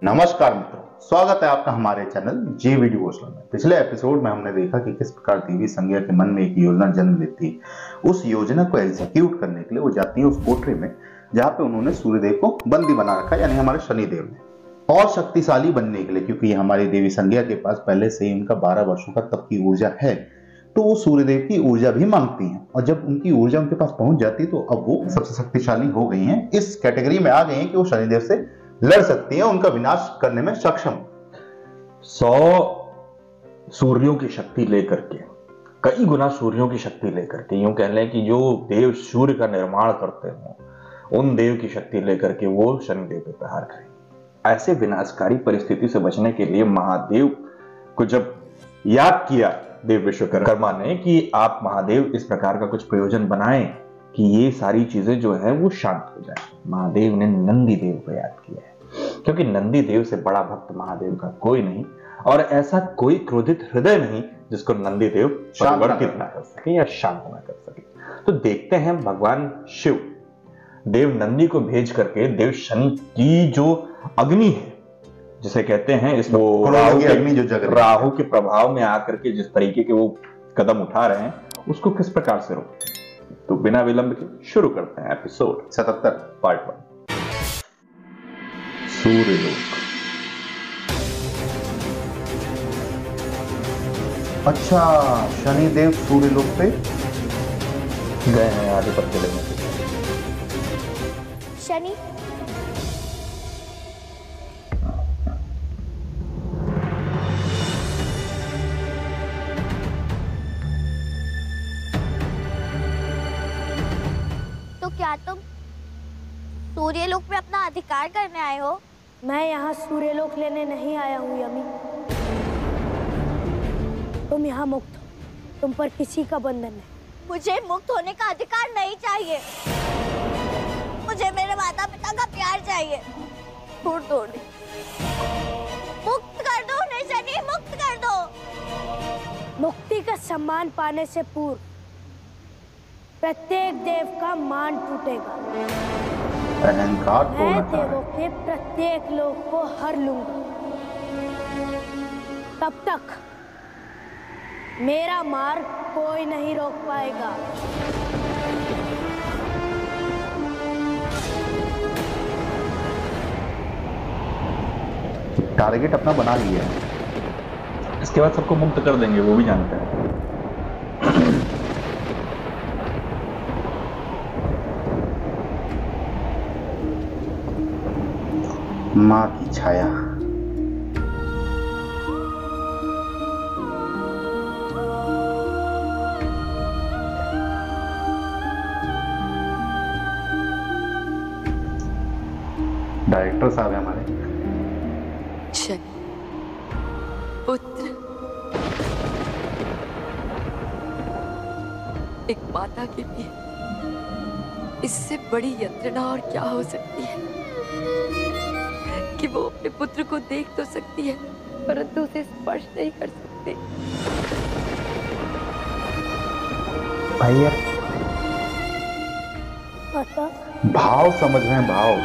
नमस्कार मित्रों, स्वागत है आपका हमारे चैनल जे वीडियो कौशल में। पिछले एपिसोड में हमने देखा कि किस प्रकार देवी संज्ञा के मन में एक योजना जन्म लेती है। उस योजना को एग्जीक्यूट करने के लिए वो जाती है उस कोठरी में जहाँ पे उन्होंने सूर्यदेव को बंदी बना रखा है, यानी हमारे शनिदेव ने। और शक्तिशाली बनने के लिए, क्योंकि हमारी देवी संज्ञा के पास पहले से ही उनका 12 वर्षों का तप की ऊर्जा है, तो वो सूर्यदेव की ऊर्जा भी मांगती हैं। और जब उनकी ऊर्जा उनके पास पहुंच जाती है तो अब वो सबसे शक्तिशाली हो गई हैं, इस कैटेगरी में आ गई हैं कि वो शनिदेव से लड़ सकती हैं, उनका विनाश करने में सक्षम। 100 सूर्यों की शक्ति लेकर के, कई गुना सूर्यों की शक्ति लेकर के, यूं कह लें कि जो देव सूर्य का निर्माण करते हो उन देव की शक्ति लेकर के वो शनिदेव पे प्रहार करें। ऐसे विनाशकारी परिस्थिति से बचने के लिए महादेव को जब याद किया देव विश्वकर्मा ने कि आप महादेव इस प्रकार का कुछ प्रयोजन बनाएं कि ये सारी चीजें जो है वो शांत हो जाए, महादेव ने नंदी देव को याद किया है। क्योंकि नंदी देव से बड़ा भक्त महादेव का कोई नहीं, और ऐसा कोई क्रोधित हृदय नहीं जिसको नंदी देव परिवर्तित ना कर सके या शांत ना कर सके। तो देखते हैं भगवान शिव देव नंदी को भेज करके देव शनि की जो अग्नि है, जिसे कहते हैं इस राहु के प्रभाव में आकर के जिस तरीके के वो कदम उठा रहे हैं उसको किस प्रकार से रोकते हैं। तो बिना विलंब के शुरू करते हैं एपिसोड 77 पार्ट 1। सूर्यलोक। अच्छा, शनिदेव सूर्यलोक पे गए हैं आधिपत्य लेने के लिए। शनि तो क्या तुम सूर्यलोक में अपना अधिकार करने आए हो? मैं यहाँ सूर्यलोक लेने नहीं आया हूँ यमी। तुम यहाँ मुक्त हो, तुम पर किसी का बंधन नहीं। मुझे मुक्त होने का अधिकार नहीं चाहिए। मुझे मेरे माता पिता का प्यार चाहिए। छोड़ दो उन्हें। मुक्त कर दो उन्हें शनि, मुक्त कर दो। मुक्ति का सम्मान पाने से पूर्व प्रत्येक देव का मान टूटेगा। अहंकार मैं देवों के प्रत्येक लोक को हर लूंगा। तब तक मेरा मार्ग कोई नहीं रोक पाएगा। टारगेट अपना बना लिया है, इसके बाद सबको मुक्त कर देंगे, वो भी जानते हैं। माँ की छाया। डायरेक्टर साहब है हमारे। शनि पुत्र, एक माता के लिए इससे बड़ी यंत्रणा और क्या हो सकती है कि वो अपने पुत्र को देख तो सकती है परंतु उसे स्पर्श नहीं कर सकती। भैया माता, भाव समझ रहे हैं, भाव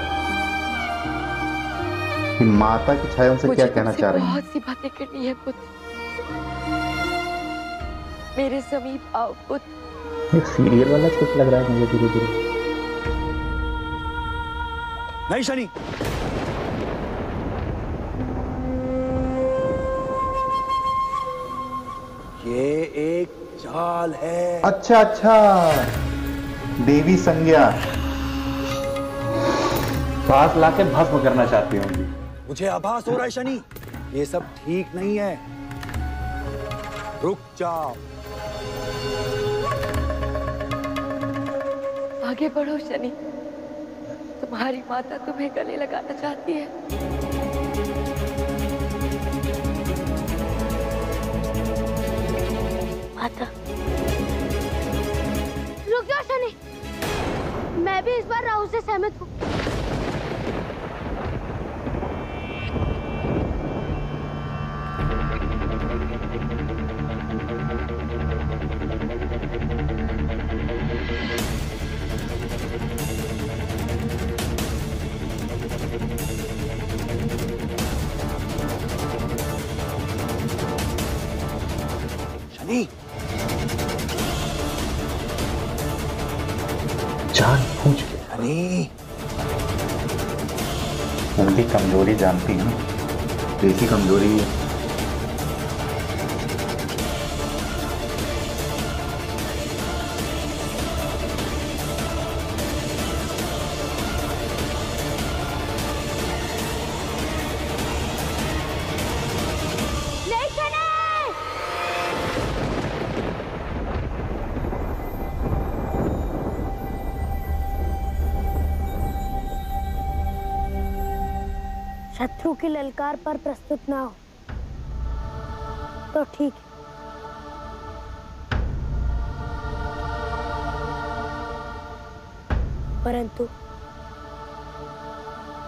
कि माता की छाया उनसे क्या कहना चाह रही है। बहुत सी बातें करनी है पुत्र, मेरे समीप आओ पुत्र। एक सीरियल वाला कुछ लग रहा है मुझे धीरे धीरे। नहीं शनि, ये एक चाल है। अच्छा अच्छा, देवी संज्ञा पास लाके भस्म करना चाहती होंगी। मुझे आभास हो रहा है शनि, ये सब ठीक नहीं है। रुक जाओ। आगे बढ़ो शनि, तुम्हारी माता तुम्हें गले लगाना चाहती है। माता, रुक जाओ शनि, मैं भी इस बार राहु से सहमत हूँ। शनि, जान पूछ के शनि। उनकी कमजोरी जानती है ना, देखी कमजोरी है। नहीं शनि! शत्रु की ललकार पर प्रस्तुत ना हो तो ठीक है, परंतु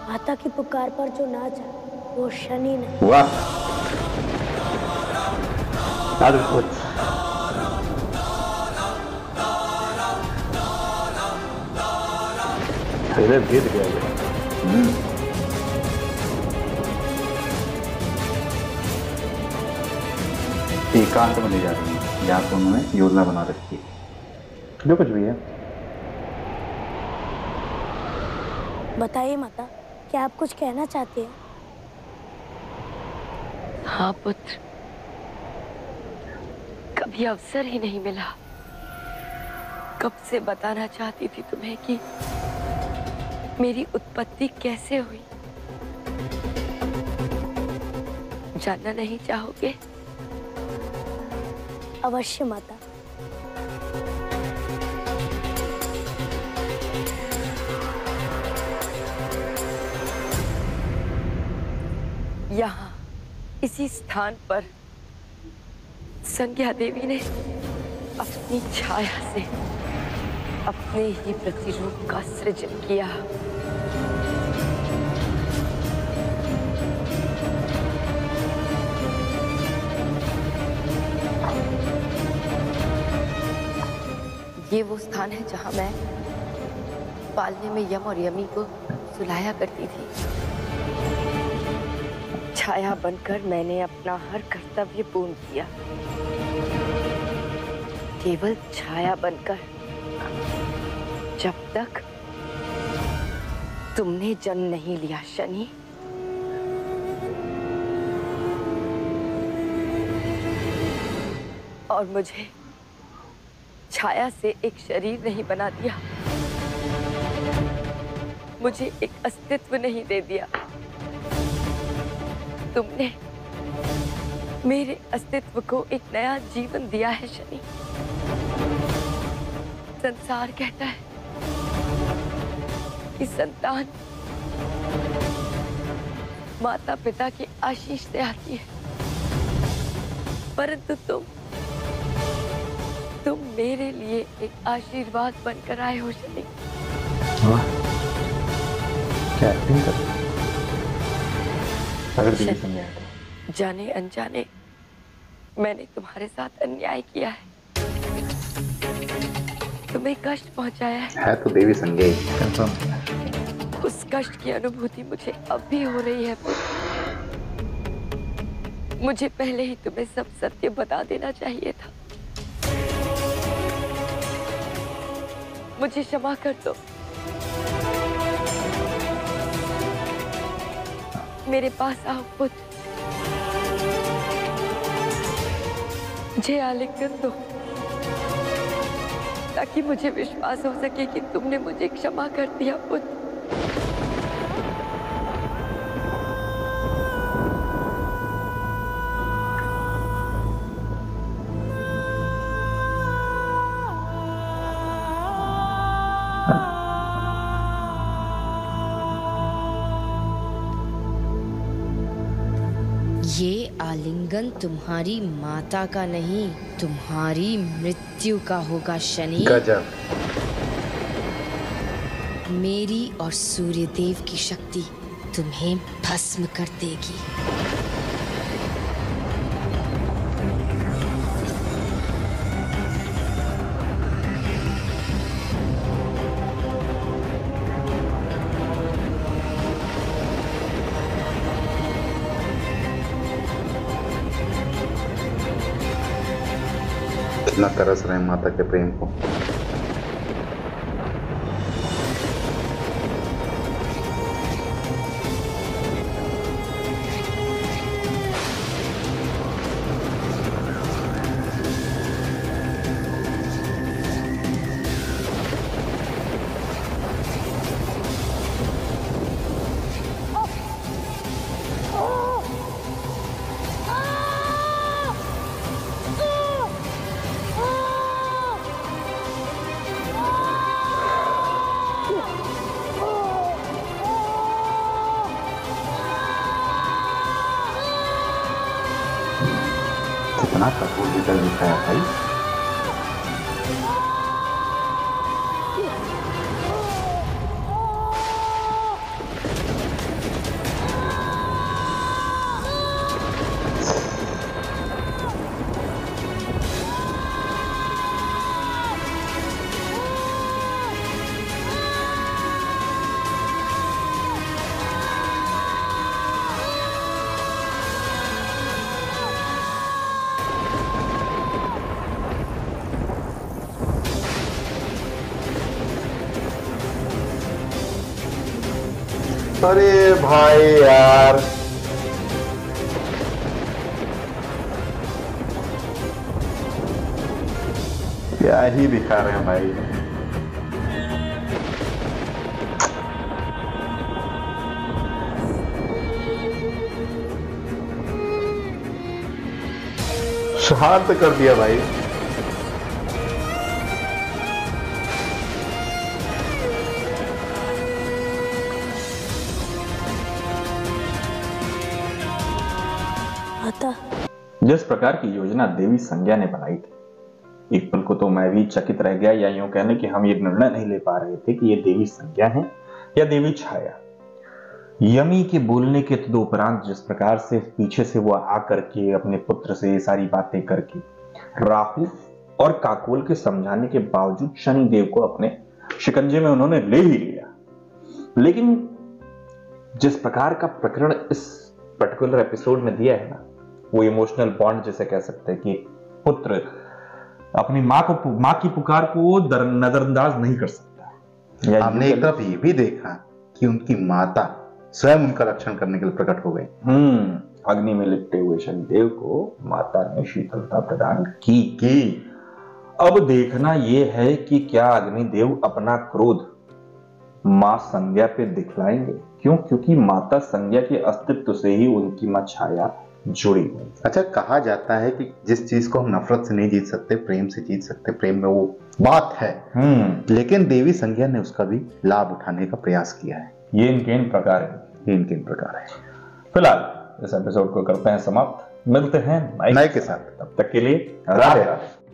माता की पुकार पर जो ना जाए वो शनि नहीं। वाह, अद्भुत। हृदय भेद गया ये। एकांत में ले जा रही है, यहाँ तो उन्होंने योजना बना रखी है। जो कुछ भी है। बताइए माता, क्या आप कुछ कहना चाहते हैं? हाँ पुत्र, कभी अवसर ही नहीं मिला। कब से बताना चाहती थी तुम्हें कि मेरी उत्पत्ति कैसे हुई। जानना नहीं चाहोगे? अवश्य माता। यहाँ इसी स्थान पर संज्ञा देवी ने अपनी छाया से अपने ही प्रतिरूप का सृजन किया। ये वो स्थान है जहां मैं पालने में यम और यमी को सुलाया करती थी। छाया बनकर मैंने अपना हर कर्तव्य पूर्ण किया, केवल छाया बनकर, जब तक तुमने जन्म नहीं लिया शनि। और मुझे छाया से एक शरीर नहीं बना दिया, मुझे एक अस्तित्व नहीं दे दिया। तुमने मेरे अस्तित्व को एक नया जीवन दिया है शनि। संसार कहता है कि संतान माता पिता के आशीष से आती है, परंतु तुम मेरे लिए एक आशीर्वाद बनकर आए हो शनि। क्या एक्टिंग कर रही है? अगर देवी संज्ञा है तो। जाने अनजाने मैंने तुम्हारे साथ अन्याय किया है, तुम्हें कष्ट पहुंचाया है तो देवी संज्ञा ही। कंफर्म। उस कष्ट की अनुभूति मुझे अब भी हो रही है। मुझे पहले ही तुम्हें सब सत्य बता देना चाहिए था। मुझे क्षमा कर दो। मेरे पास आओ पुत्र, मुझे आलिंगन दो ताकि मुझे विश्वास हो सके कि तुमने मुझे क्षमा कर दिया पुत्र। ये आलिंगन तुम्हारी माता का नहीं, तुम्हारी मृत्यु का होगा शनि। गजब। मेरी और सूर्यदेव की शक्ति तुम्हें भस्म कर देगी। कितना तरस रहे हैं माता के प्रेम को। कितना कठोर विकल्प दिखाया भाई। अरे भाई यार, क्या ही दिखा रहे हैं भाई। शांत कर दिया भाई। जिस प्रकार की योजना देवी संज्ञा ने बनाई थी, एक पल को तो मैं भी चकित रह गया, या यूं कहने कि हम ये निर्णय नहीं ले पा रहे थे कि ये देवी संज्ञा है या देवी छाया। यमी के बोलने के तदुपरांत जिस प्रकार से पीछे से वो आकर के अपने पुत्र से सारी बातें करके राहु और काकोल के समझाने के बावजूद शनिदेव को अपने शिकंजे में उन्होंने ले ही लिया, लेकिन जिस प्रकार का प्रकरण इस पर्टिकुलर एपिसोड में दिया है ना, वो इमोशनल बॉन्ड जैसे कह सकते हैं कि पुत्र अपनी माँ की पुकार को नजरअंदाज नहीं कर सकता। हमने एक तरफ ये भी देखा कि उनकी माता स्वयं उनका रक्षण करने के लिए प्रकट हो गई। अग्नि में लिपटे हुए शनिदेव को माता ने शीतलता प्रदान की। अब देखना यह है कि क्या अग्निदेव अपना क्रोध मां संज्ञा पे दिखलाएंगे। क्यों? क्योंकि माता संज्ञा के अस्तित्व से ही उनकी मां छाया जुड़ी हुई। अच्छा, कहा जाता है कि जिस चीज को हम नफरत से नहीं जीत सकते, प्रेम से जीत सकते। प्रेम में वो बात है, लेकिन देवी संज्ञा ने उसका भी लाभ उठाने का प्रयास किया है। ये इनके इन प्रकार है। फिलहाल इस एपिसोड को करते हैं समाप्त। मिलते हैं नए के साथ, तब तक के लिए राधे राधे।